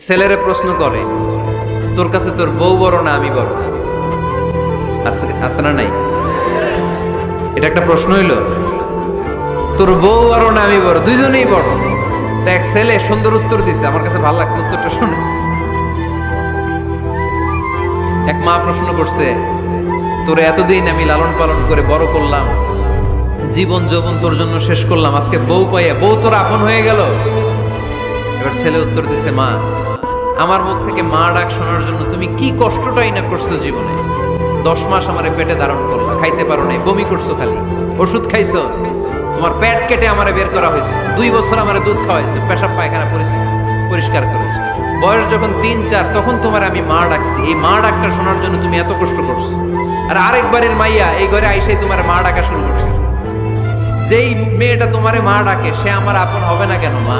ছেলেরে প্রশ্ন করে, তোর কাছে তোর বউ বড় না আমি বড়? আছে না নাই? এটা একটা প্রশ্ন হইল। তোর বউ বড় না আমি বড়? দুইজনেই বড়। তা এক ছেলে সুন্দর উত্তর দিছে, আমার কাছে ভালো লাগছে উত্তরটা শুনে। এক মা প্রশ্ন করছে, তোর এতদিন আমি লালন পালন করে বড় করলাম, জীবন যৌবন তোর জন্য শেষ করলাম, আজকে বউ পাইয়া বউ তোর আপন হয়ে গেল। এবার ছেলে উত্তর দিছে, মা, আমার মুখ থেকে মা ডাক শোনার জন্য তুমি কি কষ্টটাই না করছো জীবনে। 10 মাস আমারে পেটে ধারণ করলা, খাইতে পারো নাই, বমি করছো, খালি ওষুধ খাইছো, তোমার পেট কেটে আমারে বের করা হয়েছে, 2 বছর আমারে দুধ খাওয়াইছো, পেশাব পায়খানা পরিষ্কার করেছো। বয়স যখন 3-4 তখন তোমার আমি মা ডাকছি, এই মা ডাকটা শোনার জন্য তুমি এত কষ্ট করছো। আর আরেকবারের মাইয়া এই ঘরে আইসাই তোমার মা ডাকা শুরু করছে। যেই মেয়েটা তোমারে মা ডাকে সে আমার আপন হবে না কেন মা?